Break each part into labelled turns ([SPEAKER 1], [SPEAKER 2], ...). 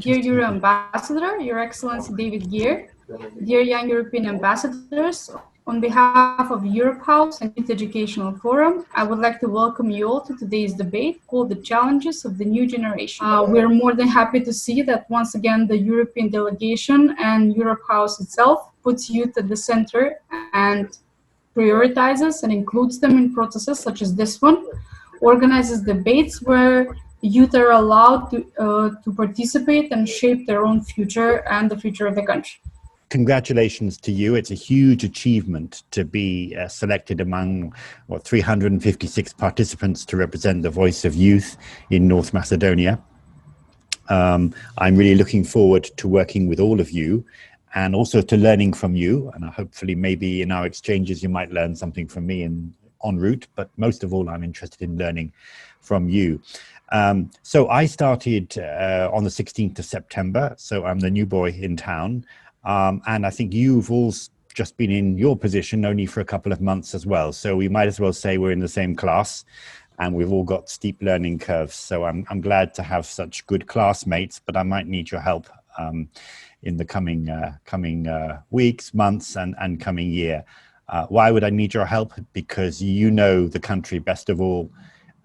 [SPEAKER 1] dear Euro Ambassador, Your Excellency David Gear, dear young European ambassadors, on behalf of Europe House and Youth Educational Forum, I would like to welcome you all to today's debate called The Challenges of the New Generation. We're more than happy to see that once again the European delegation and Europe House itself puts youth at the center and prioritizes and includes them in processes such as this one, organizes debates where youth are allowed to participate and shape their own future and the future of the country.
[SPEAKER 2] Congratulations to you. It's a huge achievement to be selected among 356 participants to represent the voice of youth in North Macedonia. I'm really looking forward to working with all of you and also to learning from you. And hopefully maybe in our exchanges you might learn something from me en route, but most of all I'm interested in learning from you. So I started on the 16th of September, so I'm the new boy in town. And I think you've all just been in your position only for a couple of months as well. So we might as well say we're in the same class and we've all got steep learning curves. So I'm glad to have such good classmates, but I might need your help in the coming weeks, months and coming year. Why would I need your help? Because you know the country best of all,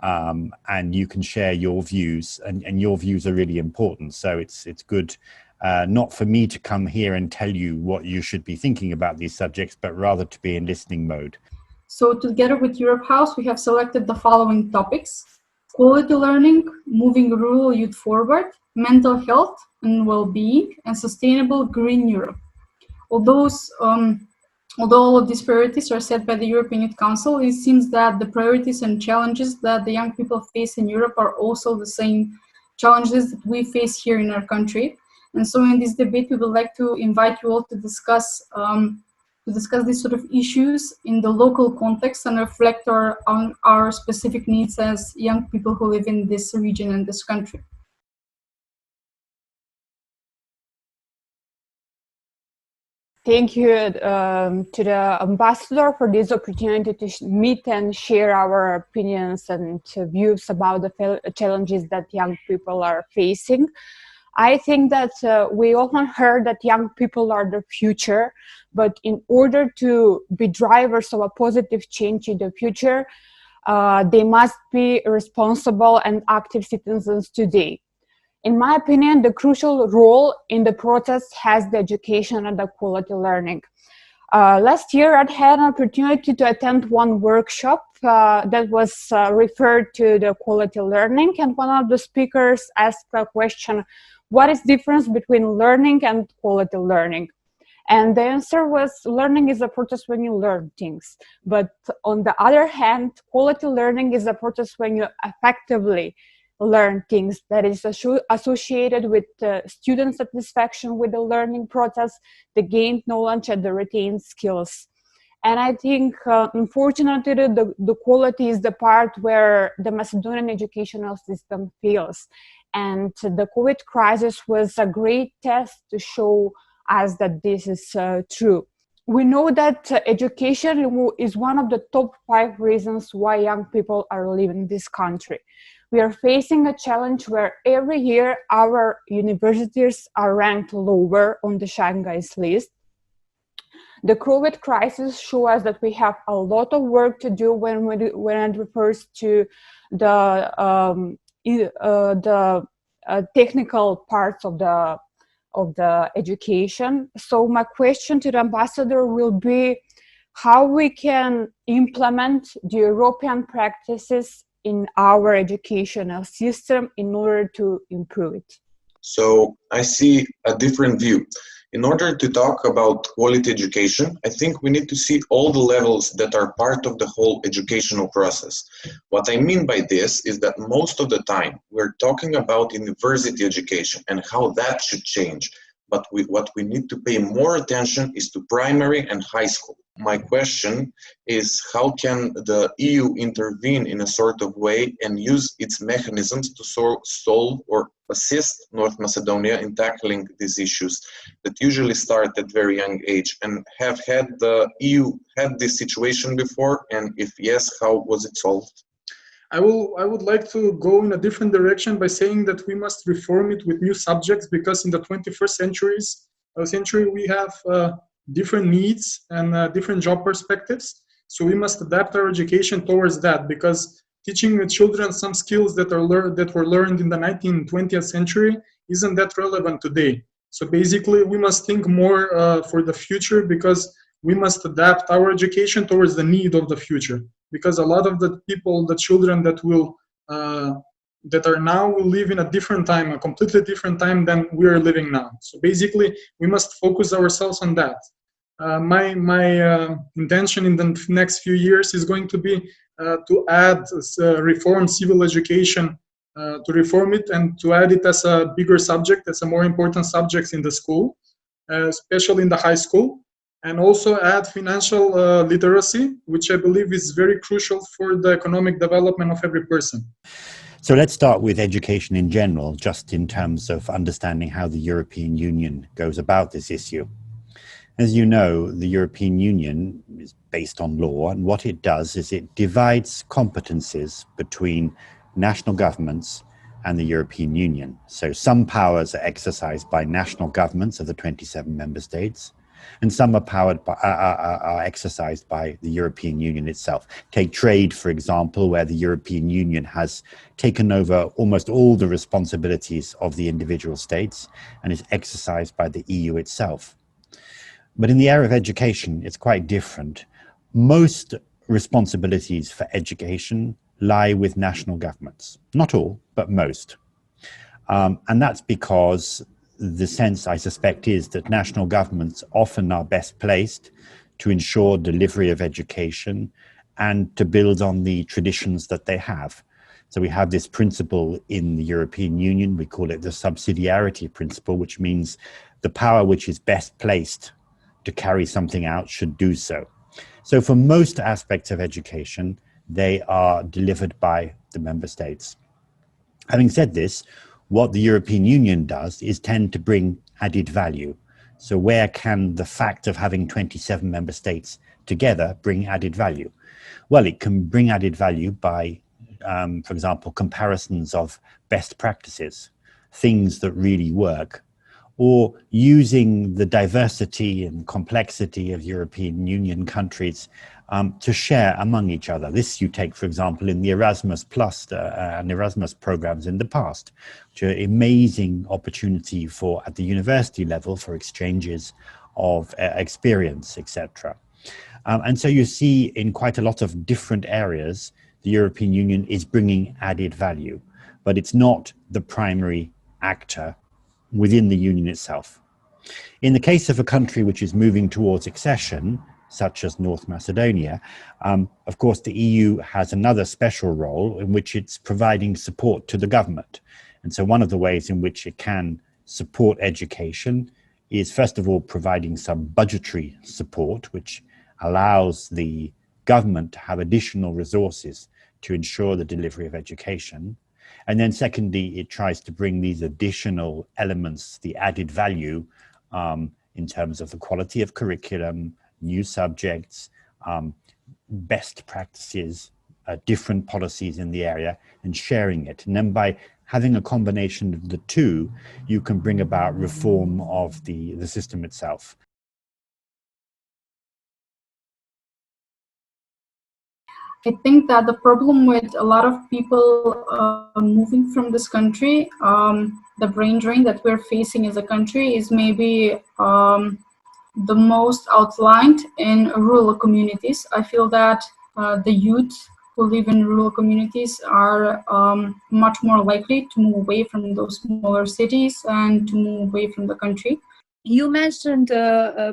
[SPEAKER 2] and you can share your views and your views are really important. So it's good not for me to come here and tell you what you should be thinking about these subjects, but rather to be in listening mode.
[SPEAKER 1] So together with Europe House, we have selected the following topics: quality learning, moving rural youth forward, mental health and well-being, and sustainable green Europe. Although all of these priorities are set by the European Youth Council, it seems that the priorities and challenges that the young people face in Europe are also the same challenges that we face here in our country. And so in this debate, we would like to invite you all to discuss these sort of issues in the local context and reflect on our specific needs as young people who live in this region and this country.
[SPEAKER 3] Thank you to the ambassador for this opportunity to meet and share our opinions and views about the challenges that young people are facing. I think that we often heard that young people are the future, but in order to be drivers of a positive change in the future, they must be responsible and active citizens today. In my opinion, the crucial role in the process has the education and the quality learning. Last year, I had an opportunity to attend one workshop that was referred to the quality learning, and one of the speakers asked a question: what is the difference between learning and quality learning? And the answer was, learning is a process when you learn things. But on the other hand, quality learning is a process when you effectively learn things that is associated with student satisfaction with the learning process, the gained knowledge and the retained skills. And I think, unfortunately, the quality is the part where the Macedonian educational system fails. And the COVID crisis was a great test to show us that this is true. We know that education is one of the top 5 reasons why young people are leaving this country. We are facing a challenge where every year our universities are ranked lower on the Shanghai's list. The COVID crisis shows us that we have a lot of work to do when it refers to the technical parts of the education. So my question to the ambassador will be how we can implement the European practices in our educational system in order to improve it.
[SPEAKER 4] So I see a different view. In order to talk about quality education, I think we need to see all the levels that are part of the whole educational process. What I mean by this is that most of the time we're talking about university education and how that should change. But what we need to pay more attention is to primary and high school. My question is, how can the EU intervene in a sort of way and use its mechanisms to solve or assist North Macedonia in tackling these issues that usually start at very young age? And have the EU had this situation before? And if yes, how was it solved?
[SPEAKER 5] I would like to go in a different direction by saying that we must reform it with new subjects, because in the 21st century we have different needs and different job perspectives. So we must adapt our education towards that, because teaching the children some skills that were learned in the 19th, 20th century isn't that relevant today. So basically, we must think more for the future, because we must adapt our education towards the need of the future. Because a lot of the people, the children that are now will live in a different time, a completely different time than we are living now. So basically, we must focus ourselves on that. My intention in the next few years is going to be to add reform civil education, to reform it and to add it as a bigger subject, as a more important subject in the school, especially in the high school, and also add financial literacy, which I believe is very crucial for the economic development of every person.
[SPEAKER 2] So let's start with education in general, just in terms of understanding how the European Union goes about this issue. As you know, the European Union is based on law, and what it does is it divides competences between national governments and the European Union. So some powers are exercised by national governments of the 27 member states, and some are exercised by the European Union itself. Take trade, for example, where the European Union has taken over almost all the responsibilities of the individual states and is exercised by the EU itself. But in the area of education, it's quite different. Most responsibilities for education lie with national governments. Not all, but most. And that's because the sense, I suspect, is that national governments often are best placed to ensure delivery of education and to build on the traditions that they have. So we have this principle in the European Union, we call it the subsidiarity principle, which means the power which is best placed to carry something out should do so. So for most aspects of education, they are delivered by the member states. Having said this, what the European Union does is tend to bring added value. So where can the fact of having 27 member states together bring added value? Well, it can bring added value by, for example, comparisons of best practices, things that really work, or using the diversity and complexity of European Union countries to share among each other. This you take, for example, in the Erasmus Plus and Erasmus programs in the past, which are amazing opportunity for, at the university level, for exchanges of experience, etc. And so you see in quite a lot of different areas, the European Union is bringing added value, but it's not the primary actor within the union itself. In the case of a country which is moving towards accession, such as North Macedonia, of course, the EU has another special role in which it's providing support to the government. And so one of the ways in which it can support education is, first of all, providing some budgetary support, which allows the government to have additional resources to ensure the delivery of education. And then secondly, it tries to bring these additional elements, the added value in terms of the quality of curriculum, new subjects, best practices, different policies in the area, and sharing it. And then by having a combination of the two, you can bring about reform of the system itself.
[SPEAKER 1] I think that the problem with a lot of people moving from this country, the brain drain that we're facing as a country is maybe the most outlined in rural communities. I feel that the youth who live in rural communities are much more likely to move away from those smaller cities and to move away from the country.
[SPEAKER 6] You mentioned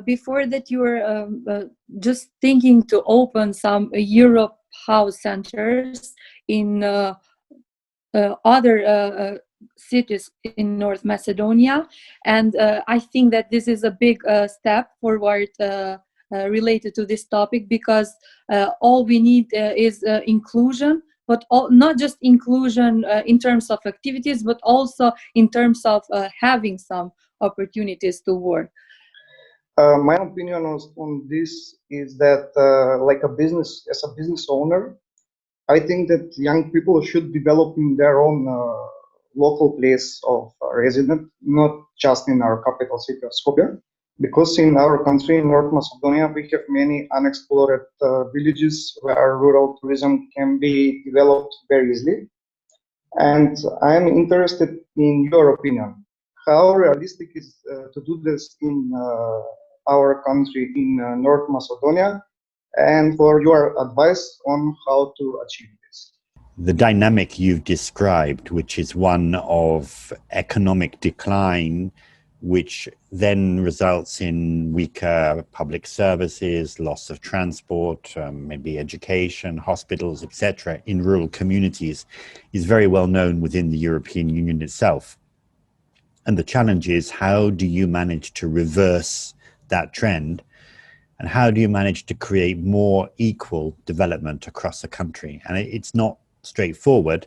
[SPEAKER 6] before that you were just thinking to open some Europe House centers in other cities in North Macedonia, and I think that this is a big step forward related to this topic, because all we need is inclusion, but not just inclusion in terms of activities, but also in terms of having some opportunities to work.
[SPEAKER 7] My opinion on this is that, like as a business owner, I think that young people should develop in their own local place of residence, not just in our capital city of Skopje. Because in our country, in North Macedonia, we have many unexplored villages where rural tourism can be developed very easily. And I'm interested in your opinion. How realistic is to do this in our country, in North Macedonia, and for your advice on how to achieve this?
[SPEAKER 2] The dynamic you've described, which is one of economic decline, which then results in weaker public services, loss of transport, maybe education, hospitals, etc., in rural communities, is very well known within the European Union itself. And the challenge is, how do you manage to reverse that trend? And how do you manage to create more equal development across the country? And it's not straightforward,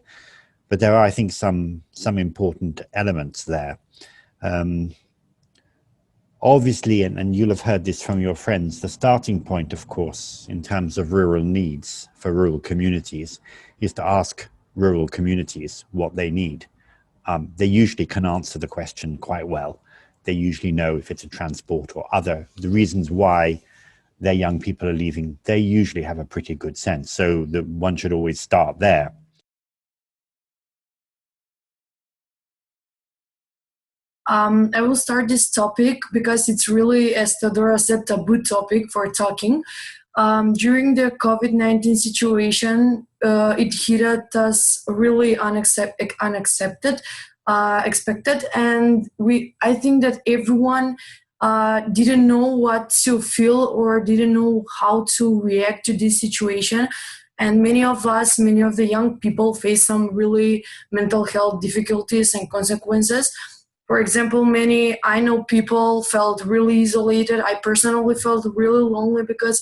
[SPEAKER 2] but there are, I think, some important elements there. Obviously, and you'll have heard this from your friends, the starting point, of course, in terms of rural needs for rural communities is to ask rural communities what they need. They usually can answer the question quite well. They usually know if it's a transport or the reasons why their young people are leaving. They usually have a pretty good sense. So one should always start there.
[SPEAKER 8] I will start this topic because it's really, as Theodora said, taboo topic for talking. During the COVID-19 situation, it hit us really expected, and I think that everyone didn't know what to feel or didn't know how to react to this situation. And many of the young people face some really mental health difficulties and consequences. For example, I know people felt really isolated. I personally felt really lonely because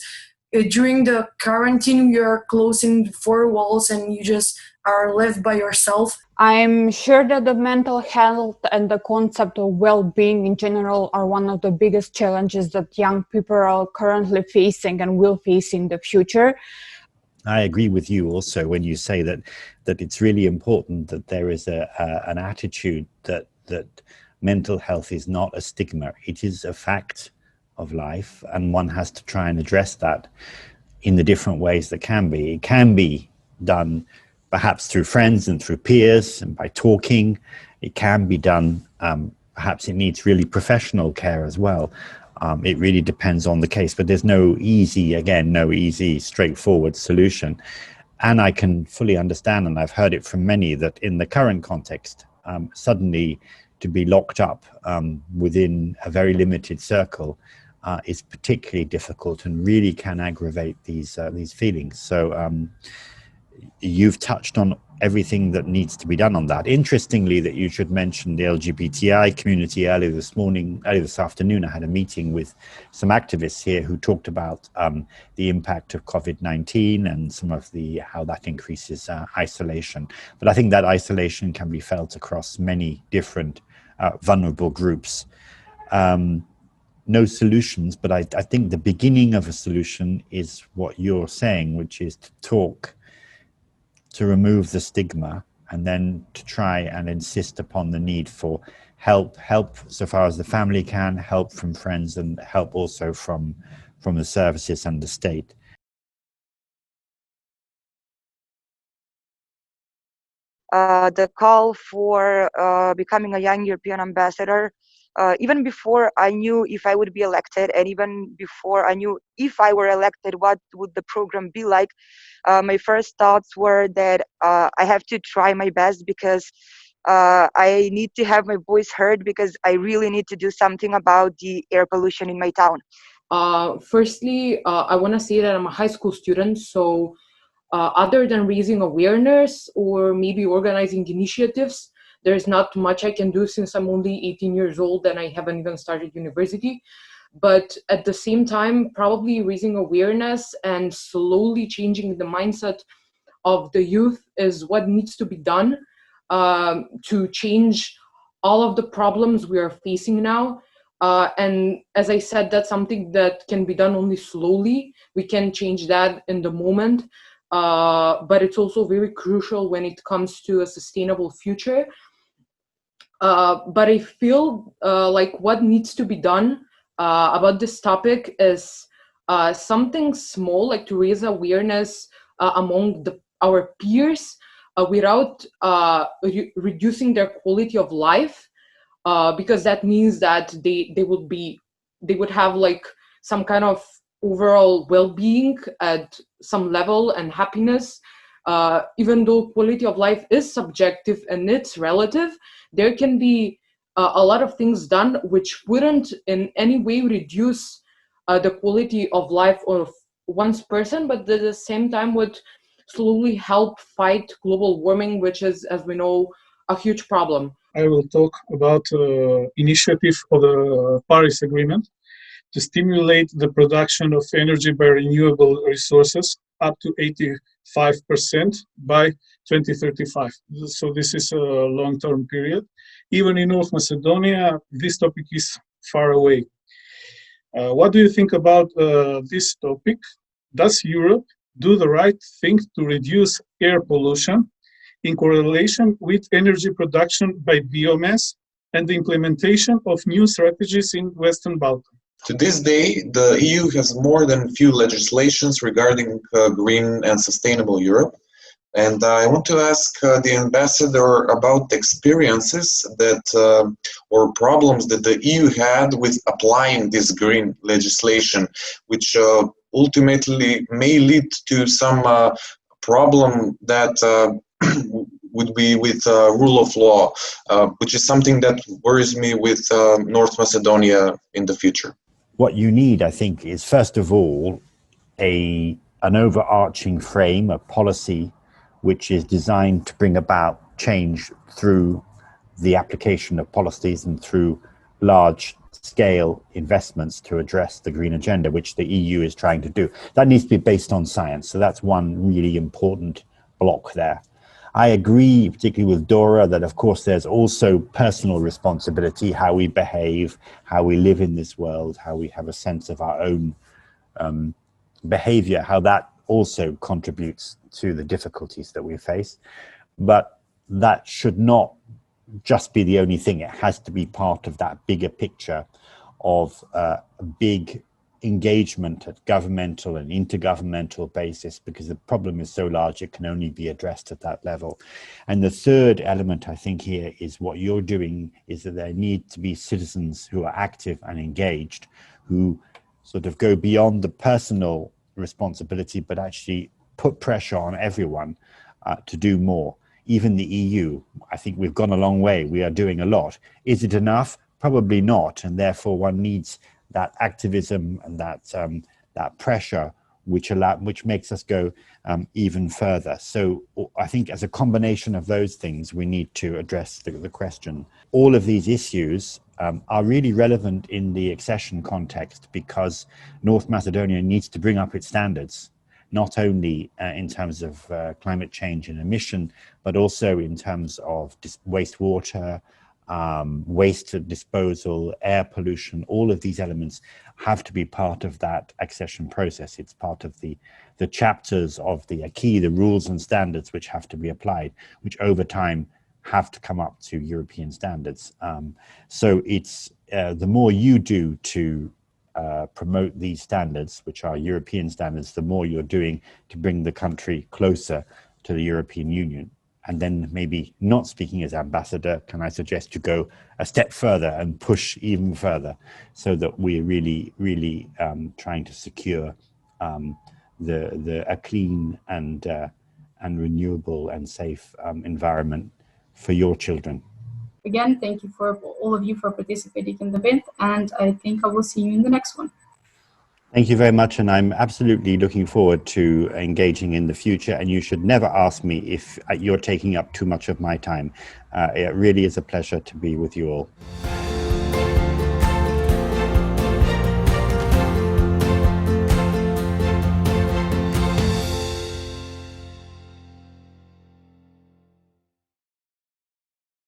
[SPEAKER 8] during the quarantine, you're closing the four walls and you just are left by yourself.
[SPEAKER 3] I'm sure that the mental health and the concept of well-being in general are one of the biggest challenges that young people are currently facing and will face in the future.
[SPEAKER 2] I agree with you also when you say that it's really important that there is an attitude that mental health is not a stigma. It is a fact of life, and one has to try and address that in the different ways that can be. It can be done perhaps through friends and through peers and by talking. It can be done, perhaps it needs really professional care as well. It really depends on the case, but there's no easy, straightforward solution. And I can fully understand, and I've heard it from many, that in the current context, suddenly to be locked up within a very limited circle is particularly difficult and really can aggravate these feelings. So you've touched on everything that needs to be done on that. Interestingly, that you should mention the LGBTI community. Earlier this afternoon, I had a meeting with some activists here who talked about the impact of COVID-19 and some of how that increases isolation. But I think that isolation can be felt across many different vulnerable groups. No solutions, but I think the beginning of a solution is what you're saying, which is to talk, to remove the stigma, and then to try and insist upon the need for help so far as the family can, help from friends, and help also from the services and the state.
[SPEAKER 9] The call for becoming a young European ambassador, even before I knew if I would be elected, and even before I knew if I were elected, what would the program be like, my first thoughts were that I have to try my best because I need to have my voice heard, because I really need to do something about the air pollution in my town.
[SPEAKER 10] Firstly, I want to say that I'm a high school student, so other than raising awareness or maybe organizing initiatives, there's not much I can do since I'm only 18 years old and I haven't even started university. But at the same time, probably raising awareness and slowly changing the mindset of the youth is what needs to be done to change all of the problems we are facing now. And as I said, that's something that can be done only slowly. We can change that in the moment. but it's also very crucial when it comes to a sustainable future. But I feel like what needs to be done about this topic is something small, like to raise awareness among our peers without reducing their quality of life, because that means that they would have like some kind of overall well-being at some level and happiness. Even though quality of life is subjective and it's relative, there can be a lot of things done which wouldn't in any way reduce the quality of life of one's person, but at the same time would slowly help fight global warming, which is, as we know, a huge problem.
[SPEAKER 5] I will talk about initiative of the Paris Agreement to stimulate the production of energy by renewable resources up to 85% by 2035. So this is a long-term period. Even in North Macedonia, this topic is far away. What do you think about this topic? Does Europe do the right thing to reduce air pollution in correlation with energy production by biomass and the implementation of new strategies in Western Balkans?
[SPEAKER 4] To this day, the EU has more than few legislations regarding green and sustainable Europe. And I want to ask the ambassador about the experiences that or problems that the EU had with applying this green legislation, which ultimately may lead to some problem that would be with rule of law, which is something that worries me with North Macedonia in the future.
[SPEAKER 2] What you need, I think, is first of all an overarching frame, a policy which is designed to bring about change through the application of policies and through large-scale investments to address the green agenda, which the EU is trying to do. That needs to be based on science. So that's one really important block there. I agree, particularly with Dora, that of course there's also personal responsibility, how we behave, how we live in this world, how we have a sense of our own behavior, how that also contributes to the difficulties that we face. But that should not just be the only thing. It has to be part of that bigger picture of a big engagement at governmental and intergovernmental basis, because the problem is so large it can only be addressed at that level. And the third element I think here is what you're doing is that there need to be citizens who are active and engaged, who sort of go beyond the personal responsibility but actually put pressure on everyone to do more. Even the EU, I think we've gone a long way. We are doing a lot. Is it enough? Probably not, and therefore one needs that activism and that pressure which makes us go even further. So I think as a combination of those things, we need to address the question. All of these issues are really relevant in the accession context, because North Macedonia needs to bring up its standards, not only in terms of climate change and emission, but also in terms of wastewater, waste disposal, air pollution. All of these elements have to be part of that accession process. It's part of the chapters of the acquis, the rules and standards which have to be applied, which over time have to come up to European standards. So it's the more you do to promote these standards, which are European standards, the more you're doing to bring the country closer to the European Union. And then maybe not speaking as ambassador, can I suggest you go a step further and push even further, so that we're really, really trying to secure a clean and renewable and safe environment for your children.
[SPEAKER 1] Again, thank you for all of you for participating in the event, and I think I will see you in the next one.
[SPEAKER 2] Thank you very much, and I'm absolutely looking forward to engaging in the future, and you should never ask me if you're taking up too much of my time. It really is a pleasure to be with you all.